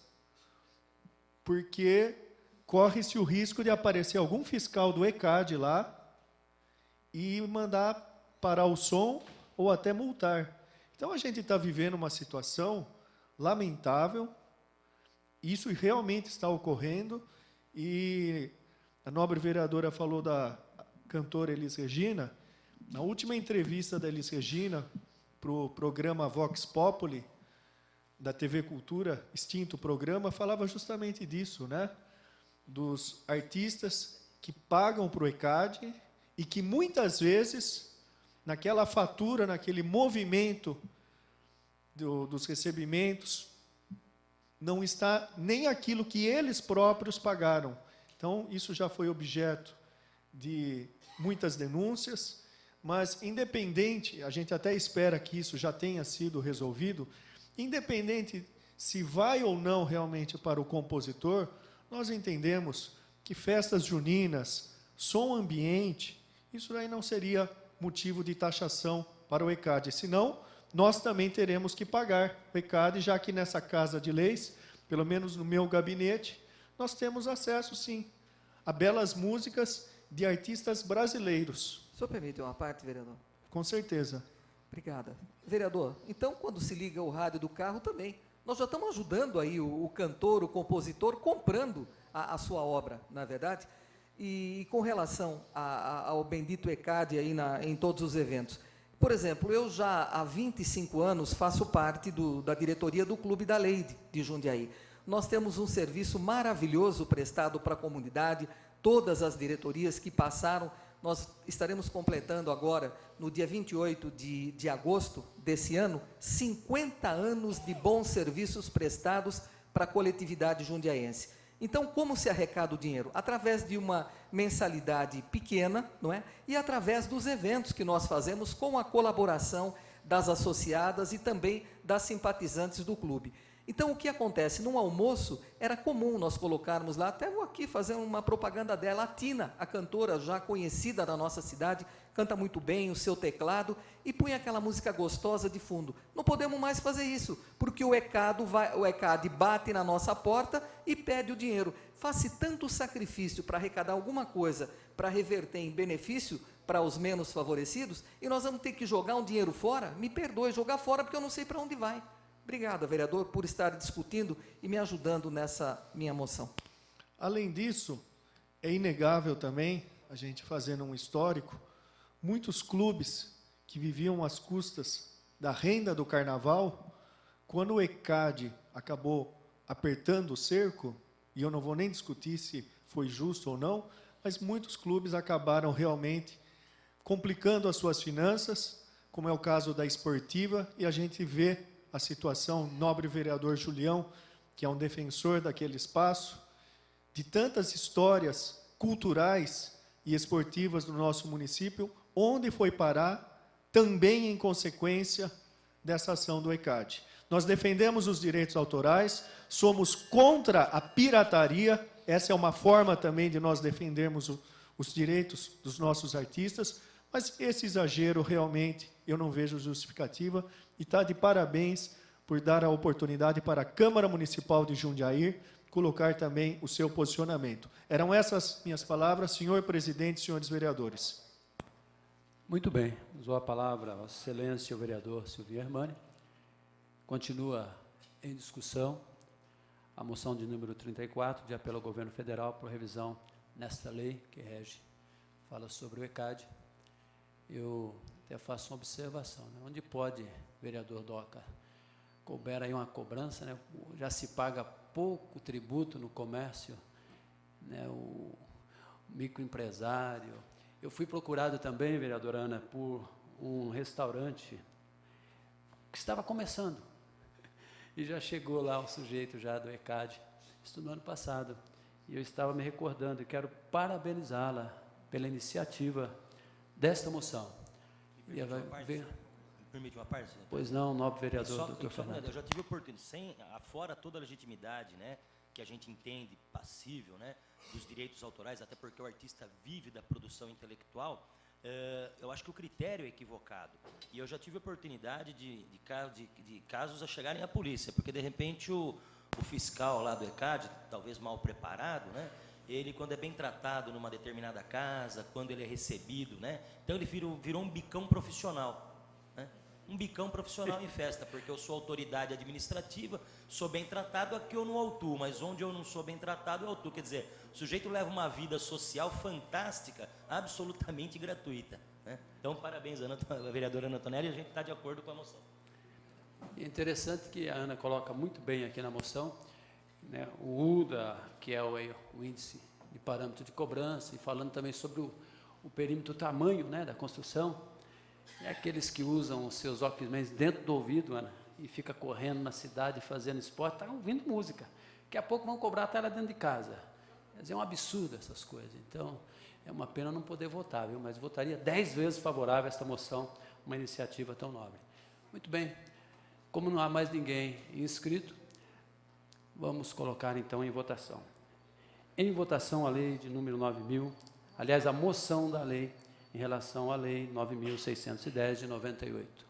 porque corre-se o risco de aparecer algum fiscal do ECAD lá e mandar parar o som ou até multar. Então, a gente está vivendo uma situação lamentável, isso realmente está ocorrendo, e a nobre vereadora falou da cantora Elis Regina. Na última entrevista da Elis Regina para o programa Vox Populi, da TV Cultura, extinto programa, falava justamente disso, né? Dos artistas que pagam para o ECAD e que muitas vezes, naquela fatura, naquele movimento dos recebimentos, não está nem aquilo que eles próprios pagaram. Então, isso já foi objeto de muitas denúncias, mas, independente, a gente até espera que isso já tenha sido resolvido, independente se vai ou não realmente para o compositor, nós entendemos que festas juninas, som ambiente, isso aí não seria motivo de taxação para o ECAD, senão nós também teremos que pagar o ECAD, já que nessa Casa de Leis, pelo menos no meu gabinete, nós temos acesso, sim, a belas músicas de artistas brasileiros. O senhor permite uma parte, vereador? Com certeza. Obrigada. Vereador, então, quando se liga o rádio do carro também, nós já estamos ajudando aí o cantor, o compositor, comprando a sua obra, não é verdade? E com relação ao bendito ECAD aí em todos os eventos. Por exemplo, eu já há 25 anos faço parte da diretoria do Clube da Leide de Jundiaí. Nós temos um serviço maravilhoso prestado para a comunidade, todas as diretorias que passaram. Nós estaremos completando agora, no dia 28 de agosto desse ano, 50 anos de bons serviços prestados para a coletividade jundiaense. Então, como se arrecada o dinheiro? Através de uma mensalidade pequena, não é? E através dos eventos que nós fazemos com a colaboração das associadas e também das simpatizantes do clube. Então, o que acontece? Num almoço, era comum nós colocarmos lá, até vou aqui fazer uma propaganda dela, a Tina, a cantora já conhecida da nossa cidade, canta muito bem o seu teclado, e põe aquela música gostosa de fundo. Não podemos mais fazer isso, porque o ECAD bate na nossa porta e pede o dinheiro. Faz-se tanto sacrifício para arrecadar alguma coisa, para reverter em benefício para os menos favorecidos, e nós vamos ter que jogar um dinheiro fora? Me perdoe, jogar fora, porque eu não sei para onde vai. Obrigado, vereador, por estar discutindo e me ajudando nessa minha moção. Além disso, é inegável também, a gente fazendo um histórico, muitos clubes que viviam às custas da renda do carnaval, quando o ECAD acabou apertando o cerco, e eu não vou nem discutir se foi justo ou não, mas muitos clubes acabaram realmente complicando as suas finanças, como é o caso da Esportiva, e a gente vê a situação, nobre vereador Julião, que é um defensor daquele espaço, de tantas histórias culturais e esportivas do nosso município, onde foi parar, também em consequência dessa ação do ECAD. Nós defendemos os direitos autorais, somos contra a pirataria, essa é uma forma também de nós defendermos os direitos dos nossos artistas, mas esse exagero realmente eu não vejo justificativa, e está de parabéns por dar a oportunidade para a Câmara Municipal de Jundiaí colocar também o seu posicionamento. Eram essas minhas palavras, senhor presidente, senhores vereadores. Muito bem, usou a palavra Vossa Excelência, o vereador Silvio Hermani. Continua em discussão a moção de número 34, de apelo ao governo federal por revisão nesta lei que rege, fala sobre o ECAD. Eu até faço uma observação, né? Onde pode, vereador Doca, couber aí uma cobrança, né? Já se paga pouco tributo no comércio, né? O microempresário. Eu fui procurado também, vereadora Ana, por um restaurante que estava começando, e já chegou lá o sujeito já do ECAD, isso no ano passado, e eu estava me recordando, e quero parabenizá-la pela iniciativa desta moção. Permite uma parte? Pois não, nobre vereador, doutor Fernando. Eu já tive oportunidade, fora toda a legitimidade, né, que a gente entende passível, né, dos direitos autorais, até porque o artista vive da produção intelectual, eu acho que o critério é equivocado. E eu já tive oportunidade de casos a chegarem à polícia, porque, de repente, o fiscal lá do ECAD, talvez mal preparado, né, ele, quando é bem tratado numa determinada casa, quando ele é recebido, né, então ele virou um bicão profissional. Um bicão profissional em festa, porque eu sou autoridade administrativa, sou bem tratado, aqui eu não autuo, mas onde eu não sou bem tratado, eu autuo. Quer dizer, o sujeito leva uma vida social fantástica, absolutamente gratuita, né? Então, parabéns, a vereadora Ana Antonelli, a gente está de acordo com a moção. É interessante que a Ana coloca muito bem aqui na moção, né, o UDA, que é o índice de parâmetro de cobrança, e falando também sobre o perímetro, o tamanho, né, da construção. É aqueles que usam os seus óculos dentro do ouvido, Ana, e fica correndo na cidade fazendo esporte, está ouvindo música. Daqui a pouco vão cobrar até lá dentro de casa. Quer dizer, é um absurdo essas coisas. Então, é uma pena não poder votar, viu? Mas votaria 10 vezes favorável a esta moção, uma iniciativa tão nobre. Muito bem. Como não há mais ninguém inscrito, vamos colocar então em votação. Em votação a lei de número 9.000, aliás, a moção da lei em relação à lei 9.610 de 98.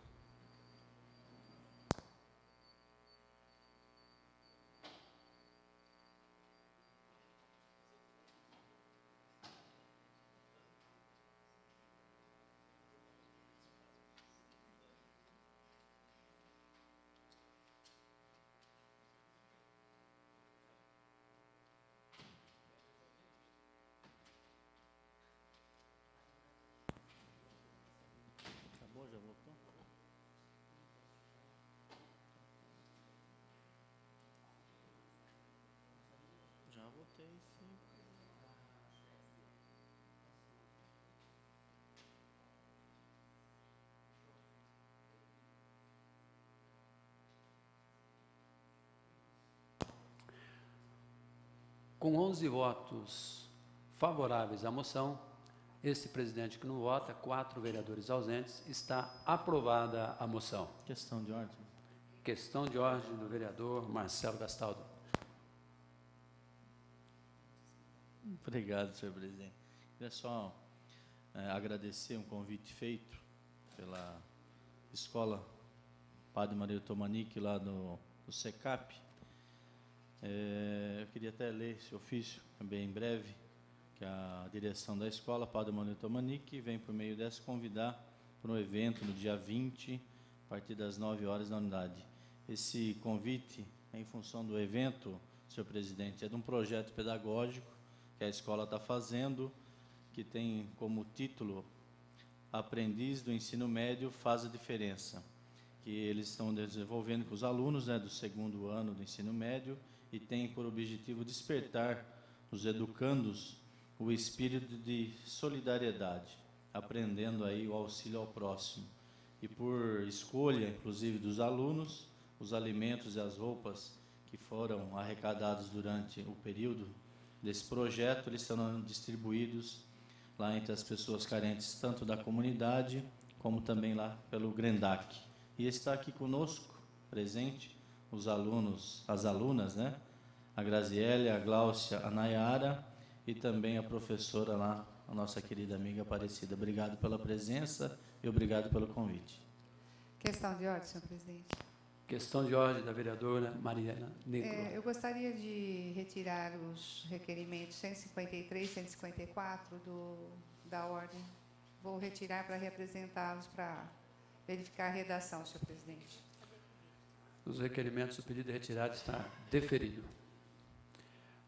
Com 11 votos favoráveis à moção, esse presidente que não vota, 4 vereadores ausentes, está aprovada a moção. Questão de ordem. Questão de ordem do vereador Marcelo Gastaldo. Obrigado, senhor presidente. Queria só agradecer um convite feito pela Escola Padre Maria Tomanique, lá do SECAP. Eu queria até ler esse ofício também em breve, que a direção da escola, Padre Manuel Tomanique, vem por meio dessa convidar para um evento no dia 20, a partir das 9 horas na unidade. Esse convite é em função do evento, senhor presidente, é de um projeto pedagógico que a escola está fazendo, que tem como título Aprendiz do Ensino Médio Faz a Diferença, que eles estão desenvolvendo com os alunos, do 2º ano do ensino médio, e tem por objetivo despertar os educandos o espírito de solidariedade, aprendendo aí o auxílio ao próximo. E por escolha, inclusive, dos alunos, os alimentos e as roupas que foram arrecadados durante o período desse projeto, eles serão distribuídos lá entre as pessoas carentes, tanto da comunidade, como também lá pelo Grendac. E está aqui conosco, presente, os alunos, as alunas, a Graziele, a Gláucia, a Nayara e também a professora lá, a nossa querida amiga Aparecida. Obrigado pela presença e obrigado pelo convite. Questão de ordem, senhor presidente. Questão de ordem da vereadora Mariana Negro. Eu gostaria de retirar os requerimentos 153 e 154 da ordem. Vou retirar para representá-los para verificar a redação, senhor presidente. Os requerimentos, o pedido de retirada está deferido.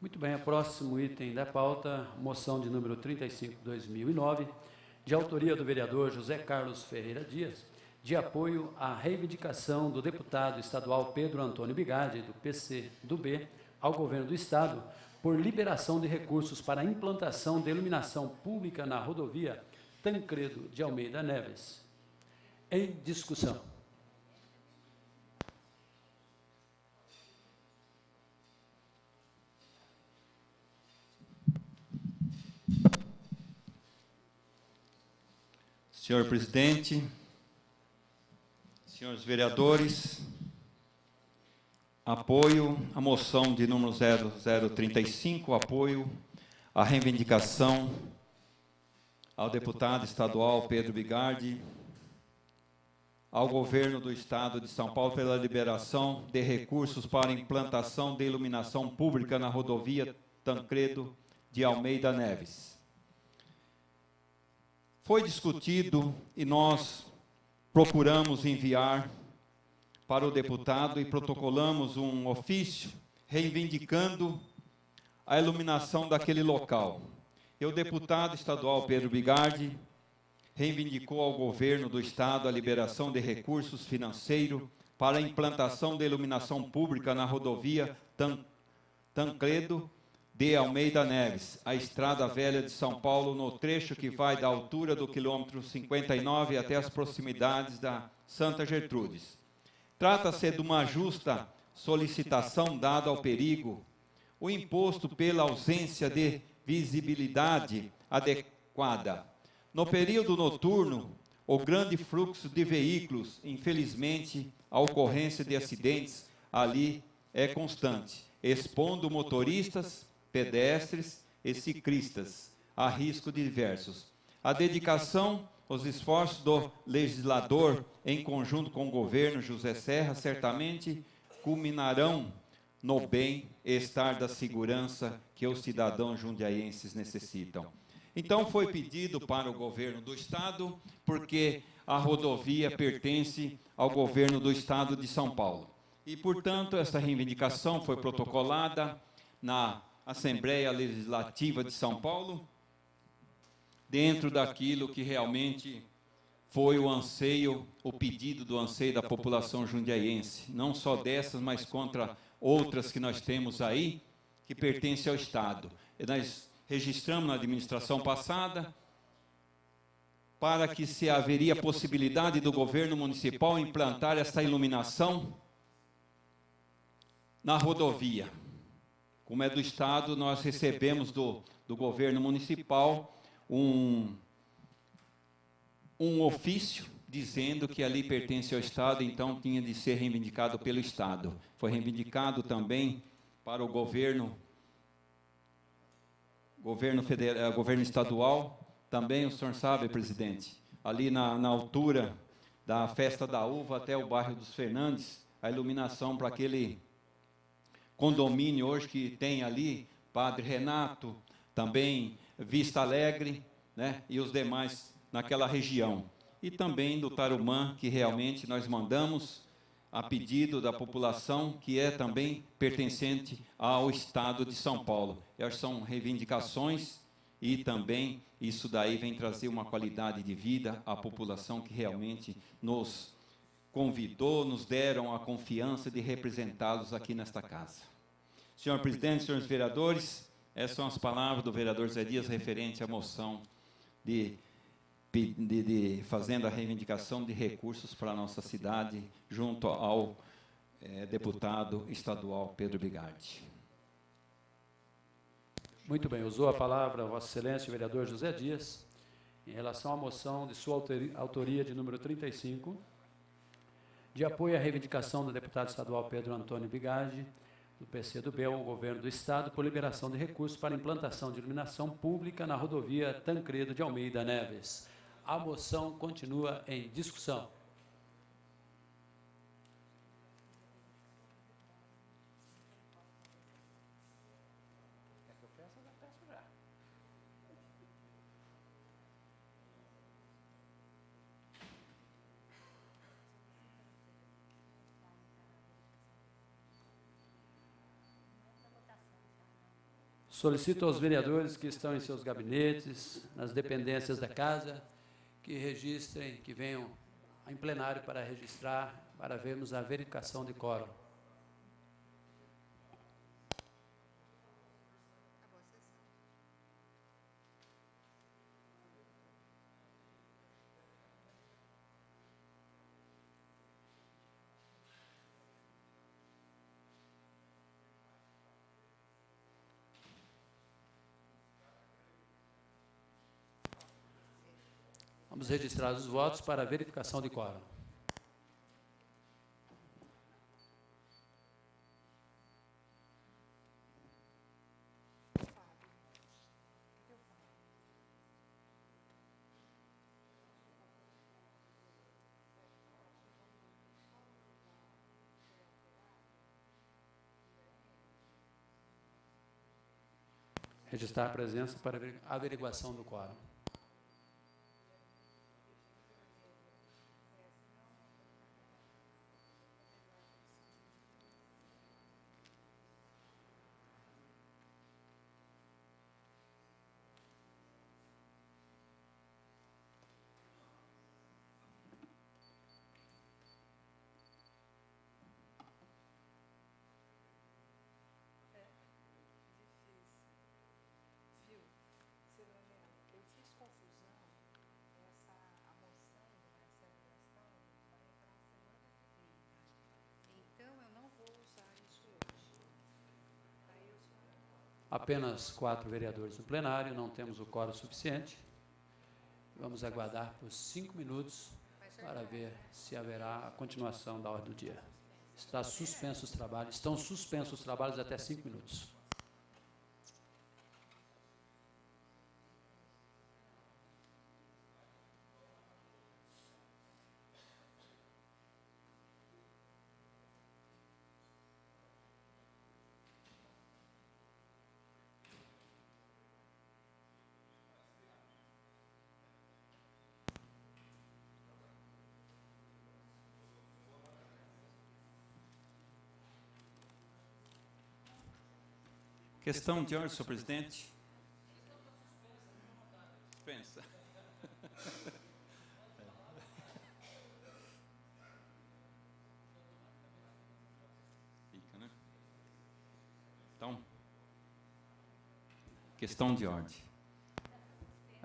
Muito bem, o próximo item da pauta, moção de número 35/2009, de autoria do vereador José Carlos Ferreira Dias, de apoio à reivindicação do deputado estadual Pedro Antônio Bigardi, do PCdoB, ao governo do Estado, por liberação de recursos para a implantação de iluminação pública na rodovia Tancredo de Almeida Neves. Em discussão. Senhor presidente, senhores vereadores, apoio à moção de número 0035, apoio à reivindicação ao deputado estadual Pedro Bigardi, ao governo do Estado de São Paulo pela liberação de recursos para implantação de iluminação pública na rodovia Tancredo de Almeida Neves. Foi discutido e nós procuramos enviar para o deputado e protocolamos um ofício reivindicando a iluminação daquele local. E o deputado estadual Pedro Bigardi reivindicou ao governo do Estado a liberação de recursos financeiros para a implantação de iluminação pública na rodovia Tancredo de Almeida Neves, a estrada velha de São Paulo, no trecho que vai da altura do quilômetro 59 até as proximidades da Santa Gertrudes. Trata-se de uma justa solicitação dada ao perigo, o imposto pela ausência de visibilidade adequada. No período noturno, o grande fluxo de veículos, infelizmente, a ocorrência de acidentes ali é constante, expondo motoristas, pedestres e ciclistas a risco diversos. A dedicação, os esforços do legislador, em conjunto com o governo José Serra, certamente culminarão no bem-estar da segurança que os cidadãos jundiaienses necessitam. Então, foi pedido para o governo do Estado, porque a rodovia pertence ao governo do Estado de São Paulo. E, portanto, essa reivindicação foi protocolada na Assembleia Legislativa de São Paulo, dentro daquilo que realmente foi o anseio, o pedido do anseio da população jundiaiense, não só dessas, mas contra outras que nós temos aí, que pertence ao Estado. E nós registramos na administração passada para que se haveria possibilidade do governo municipal implantar essa iluminação na rodovia. Como é do Estado, nós recebemos do governo municipal um ofício dizendo que ali pertence ao Estado, então tinha de ser reivindicado pelo Estado. Foi reivindicado também para o governo federal, governo estadual. Também o senhor sabe, presidente, ali na altura da Festa da Uva até o bairro dos Fernandes, a iluminação para aquele condomínio hoje que tem ali, Padre Renato, também Vista Alegre, né, e os demais naquela região. E também do Tarumã, que realmente nós mandamos a pedido da população, que é também pertencente ao Estado de São Paulo. Essas são reivindicações e também isso daí vem trazer uma qualidade de vida à população que realmente nos convidou, nos deram a confiança de representá-los aqui nesta casa. Senhor presidente, senhores vereadores, essas são as palavras do vereador Zé Dias referente à moção de fazendo a reivindicação de recursos para a nossa cidade, junto ao deputado estadual Pedro Bigardi. Muito bem, usou a palavra Vossa Excelência, o vereador José Dias, em relação à moção de sua autoria de número 35, de apoio à reivindicação do deputado estadual Pedro Antônio Bigardi, do PCdoB, ao governo do Estado, por liberação de recursos para implantação de iluminação pública na rodovia Tancredo de Almeida Neves. A moção continua em discussão. Solicito aos vereadores que estão em seus gabinetes, nas dependências da casa, que registrem, que venham em plenário para registrar, para vermos a verificação de quórum. Vamos registrar os votos para a verificação de quórum. Registrar a presença para a averiguação do quórum. Apenas 4 vereadores no plenário, não temos o quórum suficiente. Vamos aguardar por 5 minutos para ver se haverá a continuação da ordem do dia. Estão suspensos os trabalhos até 5 minutos. Questão de ordem, senhor presidente. Suspensa. Fica, né? Então, Questão de ordem.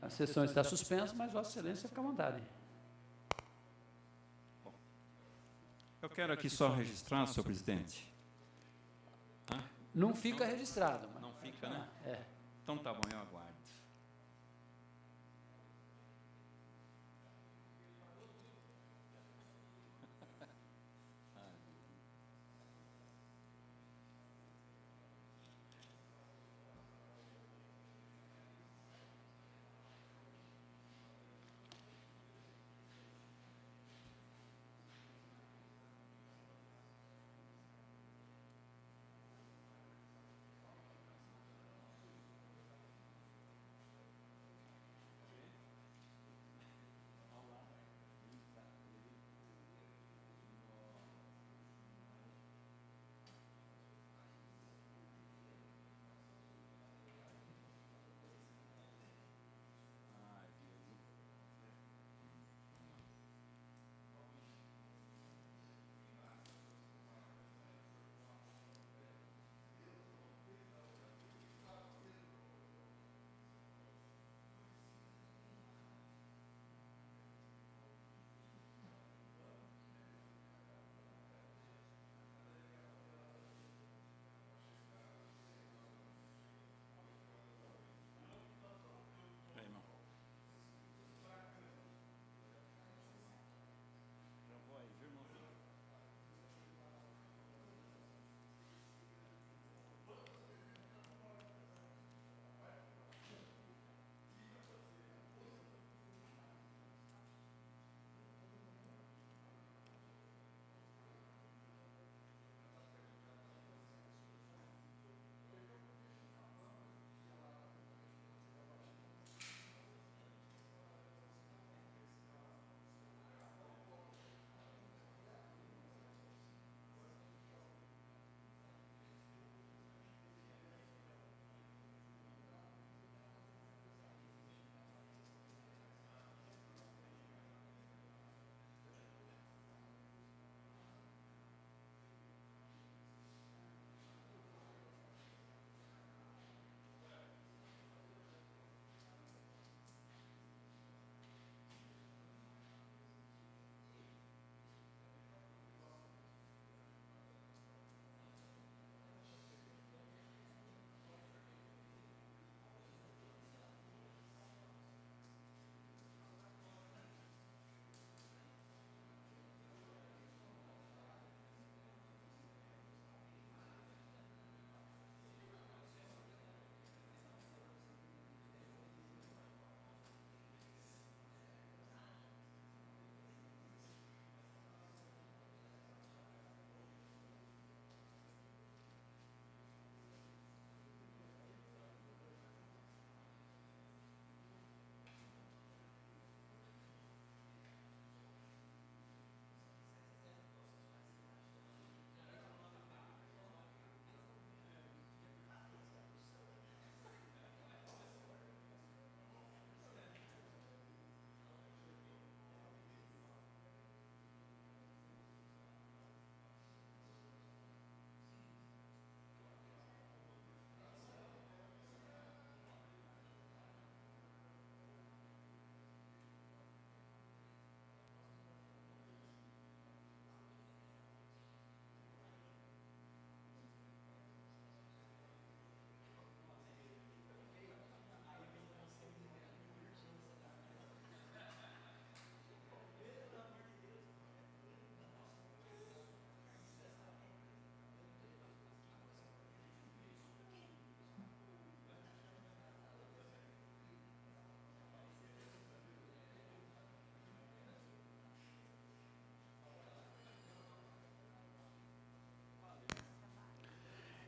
A sessão está suspensa, mas Vossa Excelência fica à vontade. Eu quero aqui só registrar, senhor presidente. Não fica registrado. Mas... Não fica, né? É. Então tá bom, eu aguardo.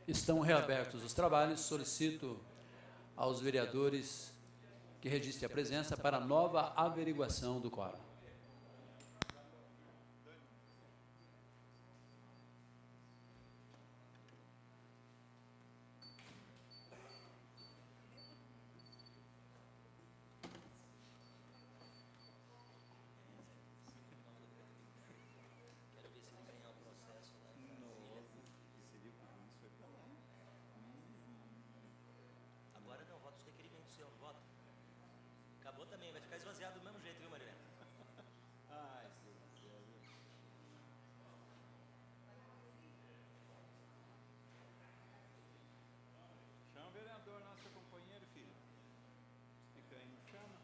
Estão reabertos os trabalhos. Solicito aos vereadores que registrem a presença para nova averiguação do quórum. Agora não, voto também, vai ficar esvaziado do mesmo jeito, viu, Marilena? Ai, Deus do céu. Chama o vereador, nosso companheiro, filho. Fica aí, não chama.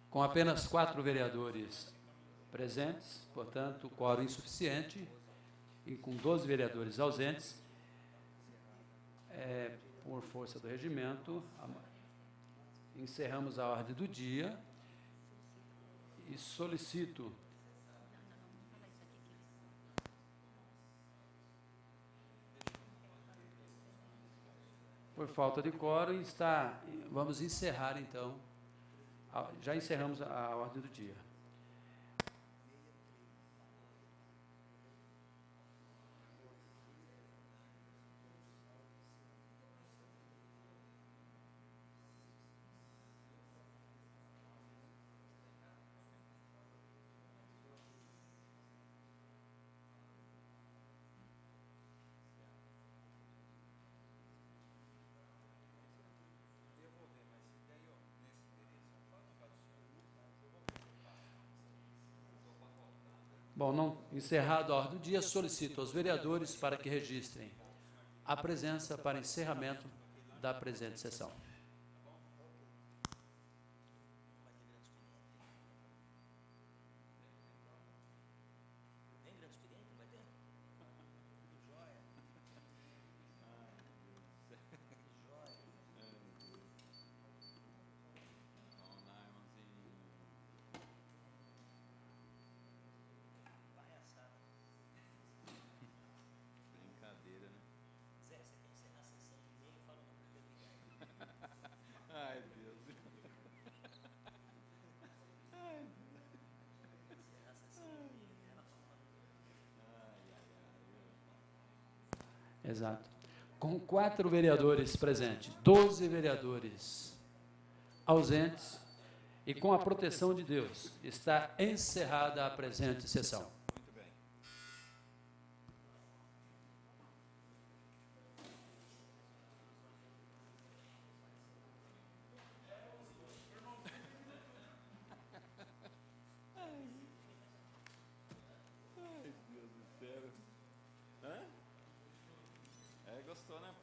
Com apenas 4 vereadores presentes, portanto, quórum insuficiente, e com 12 vereadores ausentes, por força do regimento, encerramos a ordem do dia e solicito por falta de quórum, vamos encerrar, então. Já encerramos a ordem do dia. Bom, não encerrado a ordem do dia, solicito aos vereadores para que registrem a presença para encerramento da presente sessão. Ai, Deus. Ai, Exato. Com 4 vereadores presentes, 12 vereadores ausentes, e com a proteção de Deus, está encerrada a presente sessão. muito bem. Ai, Deus do céu. Hã? Gostou, né?